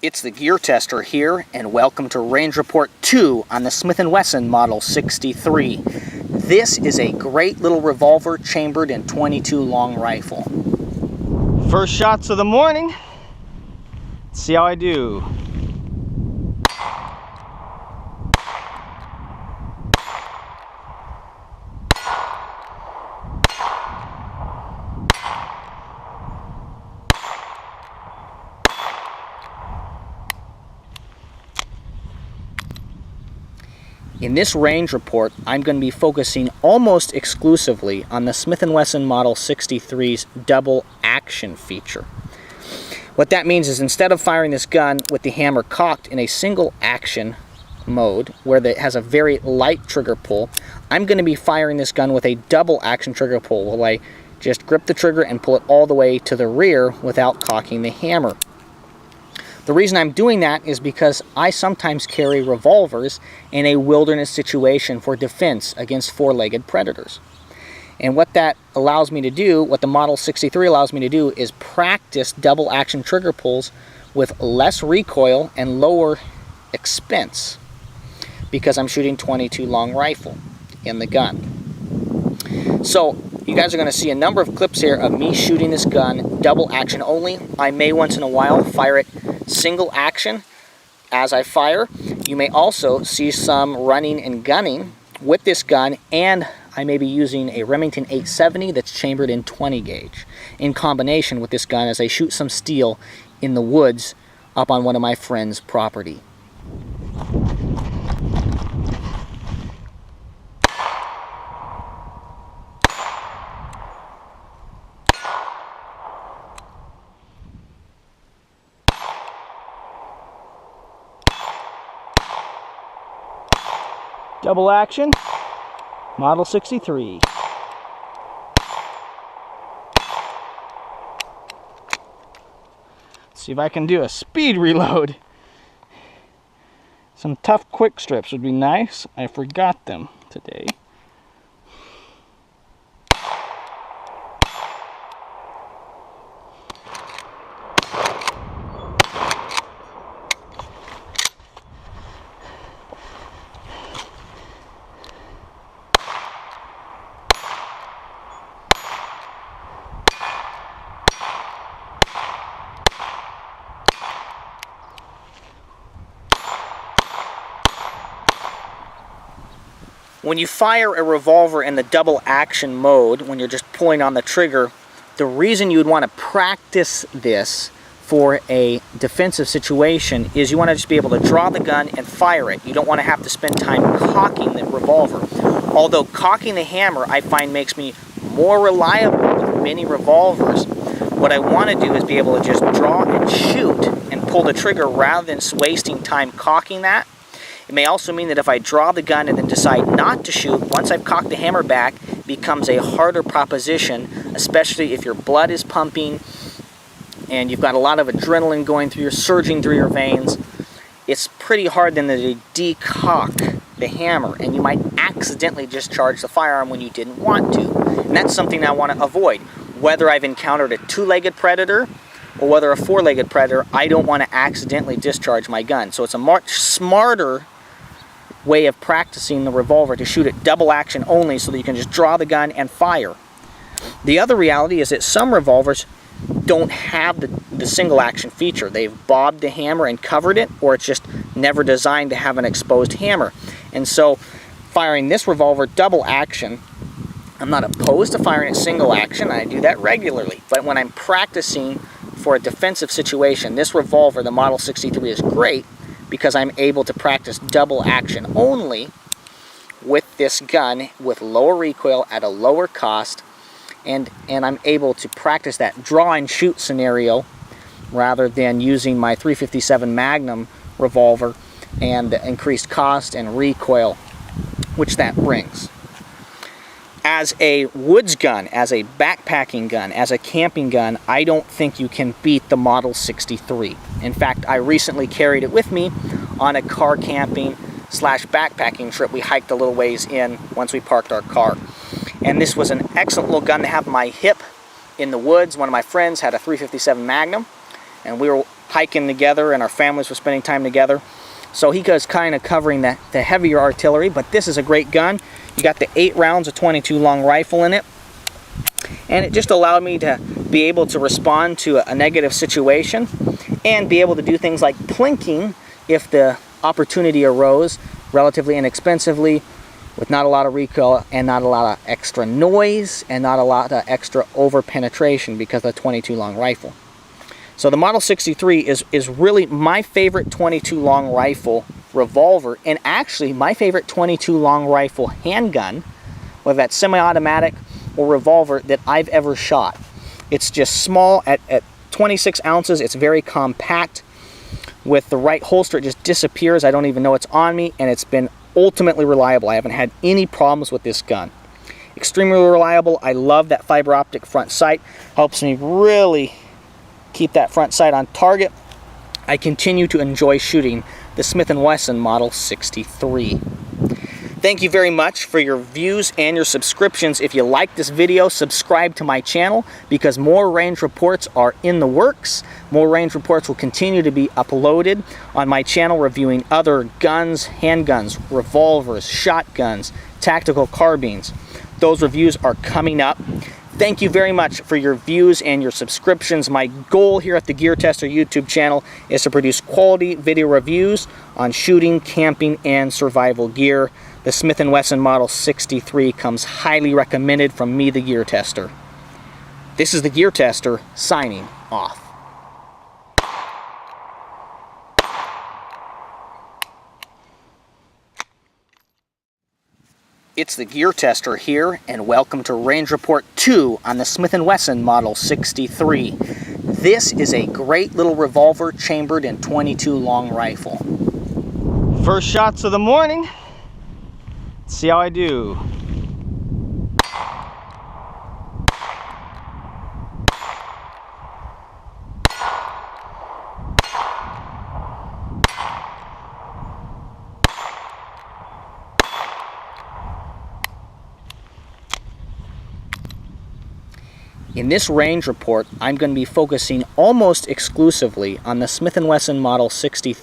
It's the Gear Tester here, and welcome to Range Report 2 on the Smith & Wesson Model 63. This is a great little revolver chambered in .22 long rifle. First shots of the morning. Let's see how I do. In this range report, I'm going to be focusing almost exclusively on the Smith & Wesson Model 63's double action feature. What that means is instead of firing this gun with the hammer cocked in a single action mode, where it has a very light trigger pull, I'm going to be firing this gun with a double action trigger pull, where I just grip the trigger and pull it all the way to the rear without cocking the hammer. The reason I'm doing that is because I sometimes carry revolvers in a wilderness situation for defense against four-legged predators. And what that allows me to do, what the Model 63 allows me to do, is practice double action trigger pulls with less recoil and lower expense because I'm shooting .22 long rifle in the gun. So you guys are going to see a number of clips here of me shooting this gun double action only. I may once in a while fire it single action as I fire. You may also see some running and gunning with this gun, and I may be using a Remington 870 that's chambered in 20 gauge in combination with this gun as I shoot some steel in the woods up on one of my friend's property. Double action, Model 63. Let's see if I can do a speed reload. Some tough quick strips would be nice. I forgot them today. When you fire a revolver in the double action mode, when you're just pulling on the trigger, the reason you would want to practice this for a defensive situation is you want to just be able to draw the gun and fire it. You don't want to have to spend time cocking the revolver. Although cocking the hammer I find makes me more reliable with many revolvers, what I want to do is be able to just draw and shoot and pull the trigger rather than wasting time cocking that. It may also mean that if I draw the gun and then decide not to shoot, once I've cocked the hammer back, it becomes a harder proposition, especially if your blood is pumping and you've got a lot of adrenaline going through, surging through your veins. It's pretty hard then to decock the hammer, and you might accidentally discharge the firearm when you didn't want to. And that's something I want to avoid. Whether I've encountered a two-legged predator or whether a four-legged predator, I don't want to accidentally discharge my gun. So it's a much smarter way of practicing the revolver to shoot it double action only so that you can just draw the gun and fire. The other reality is that some revolvers don't have the single action feature. They've bobbed the hammer and covered it, or it's just never designed to have an exposed hammer. And so firing this revolver double action, I'm not opposed to firing it single action. I do that regularly. But when I'm practicing for a defensive situation, this revolver, the Model 63, is great because I'm able to practice double action only with this gun with lower recoil at a lower cost, and I'm able to practice that draw and shoot scenario rather than using my .357 Magnum revolver and the increased cost and recoil which that brings. As a woods gun, as a backpacking gun, as a camping gun, I don't think you can beat the Model 63. In fact, I recently carried it with me on a car camping / backpacking trip. We hiked a little ways in once we parked our car. And this was an excellent little gun to have on my hip in the woods. One of my friends had a .357 Magnum, and we were hiking together and our families were spending time together. So he was kind of covering the heavier artillery, but this is a great gun. You got the 8 rounds of 22 long rifle in it, and it just allowed me to be able to respond to a negative situation and be able to do things like plinking if the opportunity arose relatively inexpensively, with not a lot of recoil and not a lot of extra noise and not a lot of extra over penetration because of the 22 long rifle. So the Model 63 is really my favorite 22 long rifle revolver, and actually my favorite 22 long rifle handgun, whether that's semi-automatic or revolver, that I've ever shot. It's just small at 26 ounces. It's very compact. With the right holster, it just disappears. I don't even know it's on me, and it's been ultimately reliable. I haven't had any problems with this gun. Extremely reliable. I love that fiber optic front sight. Helps me really keep that front sight on target. I continue to enjoy shooting the Smith & Wesson Model 63. Thank you very much for your views and your subscriptions. If you like this video, subscribe to my channel because more range reports are in the works. More range reports will continue to be uploaded on my channel, reviewing other guns, handguns, revolvers, shotguns, tactical carbines. Those reviews are coming up. Thank you very much for your views and your subscriptions. My goal here at the TheGearTester YouTube channel is to produce quality video reviews on shooting, camping, and survival gear. The Smith & Wesson Model 63 comes highly recommended from me, the TheGearTester. This is the TheGearTester signing off. It's the TheGearTester here, and welcome to Range Report 2 on the Smith & Wesson Model 63. This is a great little revolver chambered in 22 long rifle. First shots of the morning. Let's see how I do. In this range report, I'm going to be focusing almost exclusively on the Smith & Wesson Model 63.